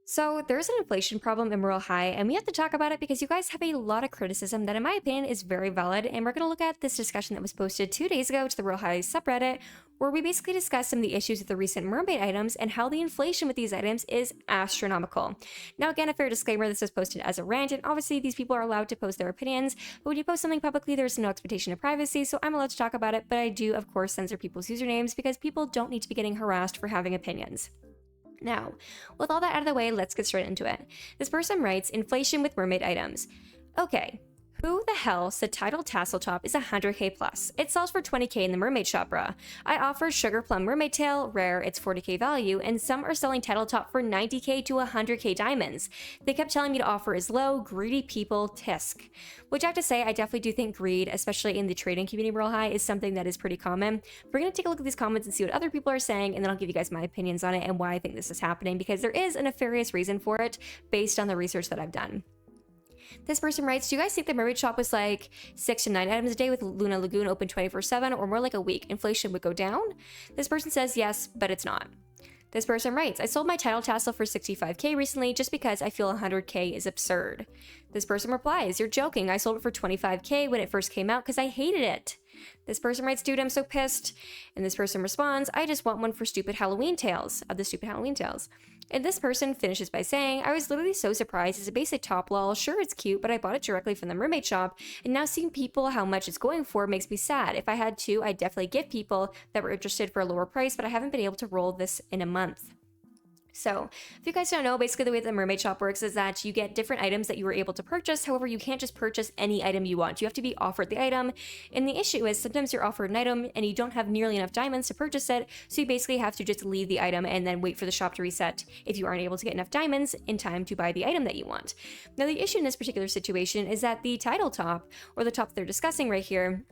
So there's an inflation problem in Royale High, and we have to talk about it because you guys have a lot of criticism that, in my opinion, is very valid. And we're going to look at this discussion that was posted 2 days ago to the Royale High subreddit, where we basically discuss some of the issues with the recent Mermaid items and how the inflation with these items is astronomical. Now, again, a fair disclaimer: this is posted as a rant, and obviously these people are allowed to post their opinions. But when you post something publicly, there's no expectation of privacy, so I'm allowed to talk about it. But I do, of course, censor people's usernames because people don't need to be getting harassed for having opinions. Now, with all that out of the way, let's get straight into it. This person writes, inflation with mermaid items. Okay, who the hell said Tidal Tassel Top is 100k plus? It sells for 20k in the mermaid shop, bruh. I offer Sugar Plum Mermaid Tail, rare, it's 40k value, and some are selling Tidal Top for 90k to 100k diamonds. They kept telling me to offer is low, greedy people, tisk. Which I have to say, I definitely do think greed, especially in the trading community Royale High, is something that is pretty common. We're going to take a look at these comments and see what other people are saying, and then I'll give you guys my opinions on it and why I think this is happening, because there is a nefarious reason for it based on the research that I've done. This person writes, do you guys think the mermaid shop was like 6 to 9 items a day with Luna Lagoon open 24/7 or more like a week? Inflation would go down? This person says yes, but it's not. This person writes, I sold my Tidal Tassel for 65k recently just because I feel 100k is absurd. This person replies, you're joking, I sold it for 25k when it first came out because I hated it. This person writes, dude, I'm so pissed. And this person responds, I just want one for stupid Halloween tales, of the stupid Halloween tales. And this person finishes by saying, I was literally so surprised. It's a basic top lol. Sure, it's cute, but I bought it directly from the mermaid shop. And now seeing people how much it's going for makes me sad. If I had to, I'd definitely give people that were interested for a lower price, but I haven't been able to roll this in a month. So, if you guys don't know, basically the way the mermaid shop works is that you get different items that you were able to purchase. However, you can't just purchase any item you want. You have to be offered the item. And the issue is sometimes you're offered an item and you don't have nearly enough diamonds to purchase it. So you basically have to just leave the item and then wait for the shop to reset if you aren't able to get enough diamonds in time to buy the item that you want. Now, the issue in this particular situation is that the Tidal Top, or the top they're discussing right here,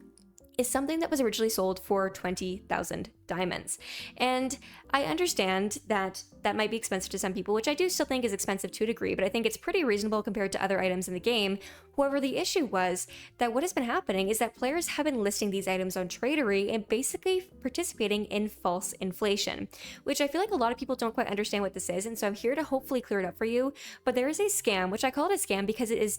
is something that was originally sold for 20,000 diamonds. And I understand that that might be expensive to some people, which I do still think is expensive to a degree, but I think it's pretty reasonable compared to other items in the game. However, the issue was that what has been happening is that players have been listing these items on Traderie and basically participating in false inflation, which I feel like a lot of people don't quite understand what this is, and so I'm here to hopefully clear it up for you. But there is a scam, which I call it a scam because it is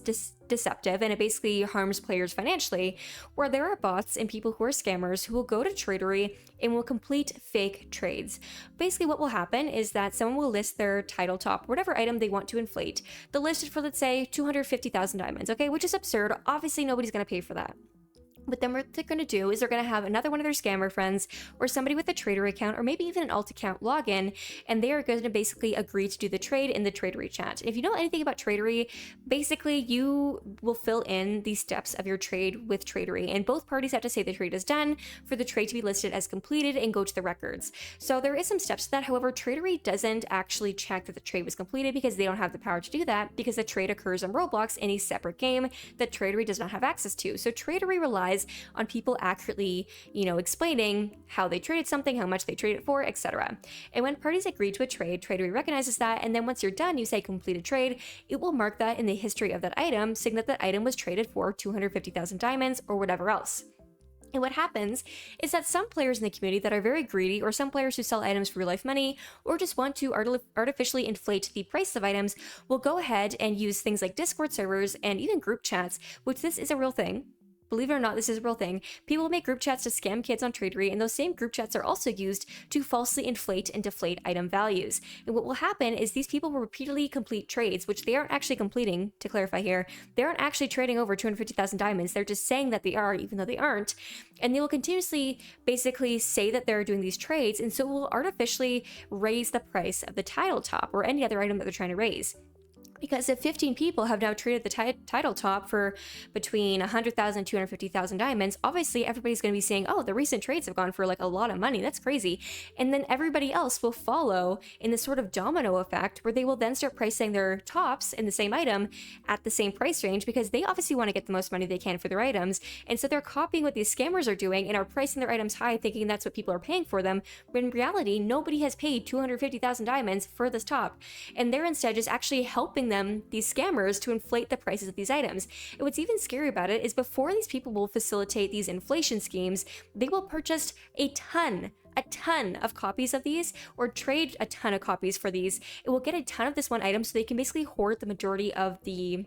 deceptive and it basically harms players financially, where there are bots and people who are scammers who will go to Traderie and will complete fake trades. Basically what will happen is that someone will list their Tidal Top, whatever item they want to inflate. They'll list it for, let's say, 250,000 diamonds, okay, which is absurd. Obviously nobody's going to pay for that. But then what they're going to do is they're going to have another one of their scammer friends or somebody with a Traderie account or maybe even an alt account login, and they are going to basically agree to do the trade in the Traderie chat. If you know anything about Traderie, basically you will fill in the steps of your trade with Traderie, and both parties have to say the trade is done for the trade to be listed as completed and go to the records. So there is some steps to that. However, Traderie doesn't actually check that the trade was completed because they don't have the power to do that, because the trade occurs on Roblox in a separate game that Traderie does not have access to. So Traderie relies on people accurately, explaining how they traded something, how much they traded it for, etc. And when parties agree to a trade, Traderie recognizes that, and then once you're done, you say completed trade, it will mark that in the history of that item, saying that that item was traded for 250,000 diamonds or whatever else. And what happens is that some players in the community that are very greedy, or some players who sell items for real life money, or just want to artificially inflate the price of items, will go ahead and use things like Discord servers and even group chats, which this is a real thing. Believe it or not, this is a real thing. People make group chats to scam kids on Traderie, and those same group chats are also used to falsely inflate and deflate item values. And what will happen is these people will repeatedly complete trades, which they aren't actually completing, to clarify here. They aren't actually trading over 250,000 diamonds. They're just saying that they are, even though they aren't. And they will continuously basically say that they're doing these trades, and so will artificially raise the price of the Tidal Top or any other item that they're trying to raise. Because if 15 people have now traded the Tidal Top for between 100,000 and 250,000 diamonds, obviously everybody's going to be saying, oh, the recent trades have gone for like a lot of money. That's crazy. And then everybody else will follow in this sort of domino effect where they will then start pricing their tops in the same item at the same price range because they obviously want to get the most money they can for their items. And so they're copying what these scammers are doing and are pricing their items high, thinking that's what people are paying for them. But in reality, nobody has paid 250,000 diamonds for this top. And they're instead just actually helping them, these scammers, to inflate the prices of these items. And what's even scary about it is before these people will facilitate these inflation schemes, they will purchase a ton a ton of copies of these or trade a ton of copies for these, it will get a ton of this one item so they can basically hoard the majority of the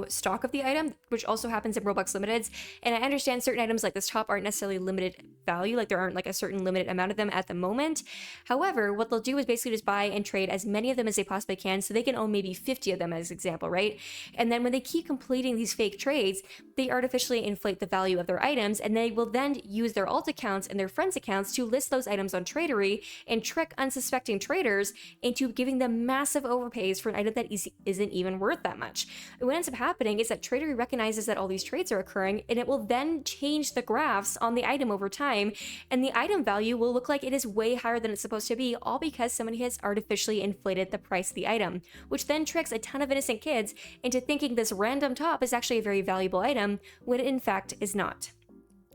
stock of the item, which also happens in Robux Limiteds. And I understand certain items like this top aren't necessarily limited value, like there aren't like a certain limited amount of them at the moment. However, what they'll do is basically just buy and trade as many of them as they possibly can, so they can own maybe 50 of them as example, right? And then when they keep completing these fake trades, they artificially inflate the value of their items, and they will then use their alt accounts and their friends' accounts to list those items on Traderie and trick unsuspecting traders into giving them massive overpays for an item that isn't even worth that much. What ends up happening is that Traderie recognizes that all these trades are occurring, and it will then change the graphs on the item over time, and the item value will look like it is way higher than it's supposed to be, all because somebody has artificially inflated the price of the item, which then tricks a ton of innocent kids into thinking this random top is actually a very valuable item, when it in fact is not.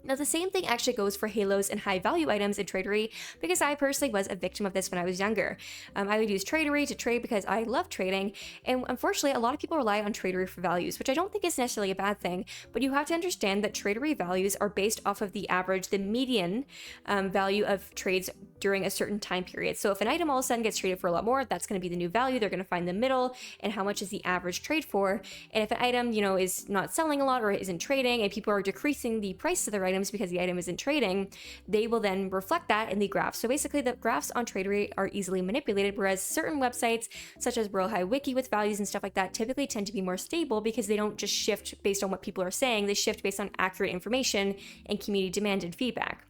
Now, the same thing actually goes for halos and high value items in Traderie, because I personally was a victim of this when I was younger. I would use Traderie to trade because I love trading, and unfortunately, a lot of people rely on Traderie for values, which I don't think is necessarily a bad thing, but you have to understand that Traderie values are based off of the average, the median value of trades during a certain time period. So if an item all of a sudden gets traded for a lot more, that's going to be the new value. They're going to find the middle and how much is the average trade for. And if an item, is not selling a lot or isn't trading, and people are decreasing the price of their items because the item isn't trading, they will then reflect that in the graph. So basically the graphs on Traderie are easily manipulated, whereas certain websites such as Royale High Wiki with values and stuff like that typically tend to be more stable because they don't just shift based on what people are saying, they shift based on accurate information and community demand and feedback.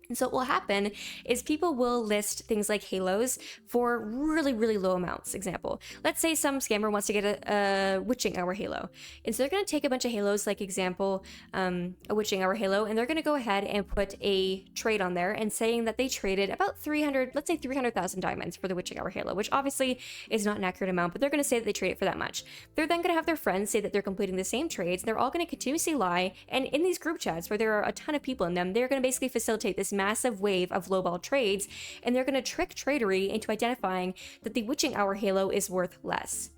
And so what will happen is people will list things like halos for really, really low amounts. Example, let's say some scammer wants to get a witching hour halo. And so they're going to take a bunch of halos, like example, a witching hour halo, and they're going to go ahead and put a trade on there and saying that they traded about 300,000 diamonds for the witching hour halo, which obviously is not an accurate amount, but they're going to say that they trade it for that much. They're then going to have their friends say that they're completing the same trades, and they're all going to continuously lie. And in these group chats where there are a ton of people in them, they're going to basically facilitate this massive wave of lowball trades, and they're going to trick Traderie into identifying that the witching hour halo is worth less.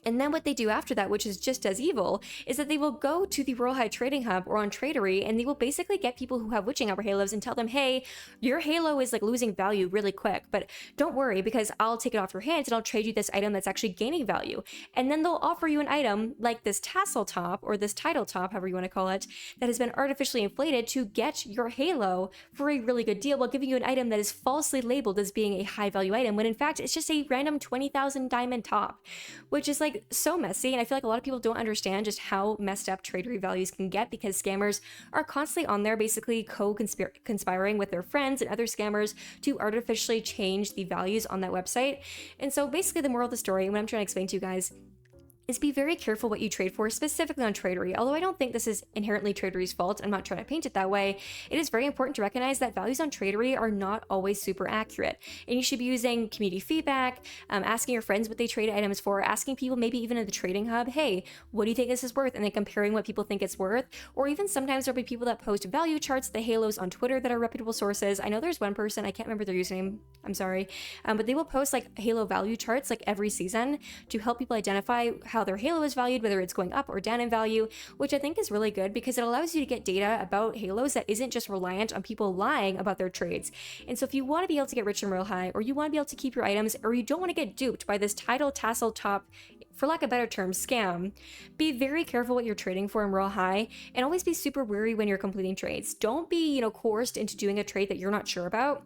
And then what they do after that, which is just as evil, is that they will go to the Royale High Trading Hub or on Traderie, and they will basically get people who have witching hour halos and tell them, hey, your halo is like losing value really quick, but don't worry because I'll take it off your hands and I'll trade you this item that's actually gaining value. And then they'll offer you an item like this tassel top or this title top, however you want to call it, that has been artificially inflated to get your halo for a really good deal while giving you an item that is falsely labeled as being a high value item, when in fact it's just a random 20,000 diamond top, which is like so messy. And I feel like a lot of people don't understand just how messed up Traderie values can get, because scammers are constantly on there basically conspiring with their friends and other scammers to artificially change the values on that website. And so basically the moral of the story, and what I'm trying to explain to you guys, is be very careful what you trade for, specifically on Traderie. Although I don't think this is inherently Traderie's fault, I'm not trying to paint it that way, it is very important to recognize that values on Traderie are not always super accurate. And you should be using community feedback, asking your friends what they trade items for, asking people maybe even in the trading hub, hey, what do you think this is worth? And then comparing what people think it's worth. Or even sometimes there'll be people that post value charts, the halos on Twitter that are reputable sources. I know there's one person, I can't remember their username, I'm sorry, but they will post like halo value charts like every season to help people identify how their halo is valued, whether it's going up or down in value, which I think is really good because it allows you to get data about halos that isn't just reliant on people lying about their trades. And so if you want to be able to get rich in Royale High, or you want to be able to keep your items, or you don't want to get duped by this title tassel top, for lack of a better term, scam, be very careful what you're trading for in Royale High, and always be super wary when you're completing trades. Don't be, coerced into doing a trade that you're not sure about.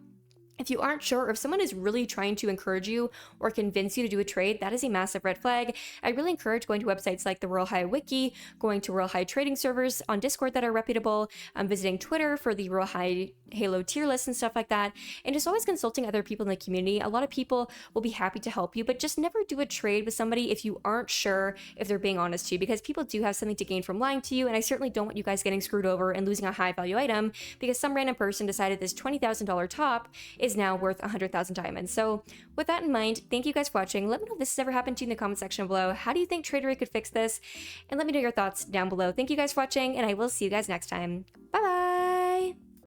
If you aren't sure, or if someone is really trying to encourage you or convince you to do a trade, that is a massive red flag. I really encourage going to websites like the Royale High Wiki, going to Royale High trading servers on Discord that are reputable, visiting Twitter for the Royale High Halo tier list and stuff like that, and just always consulting other people in the community. A lot of people will be happy to help you, but just never do a trade with somebody if you aren't sure if they're being honest to you, because people do have something to gain from lying to you, and I certainly don't want you guys getting screwed over and losing a high value item because some random person decided this $20,000 top is now worth 100,000 diamonds. So with that in mind, thank you guys for watching. Let me know if this has ever happened to you in the comment section below. How do you think Traderie could fix this? And let me know your thoughts down below. Thank you guys for watching, and I will see you guys next time. Bye bye!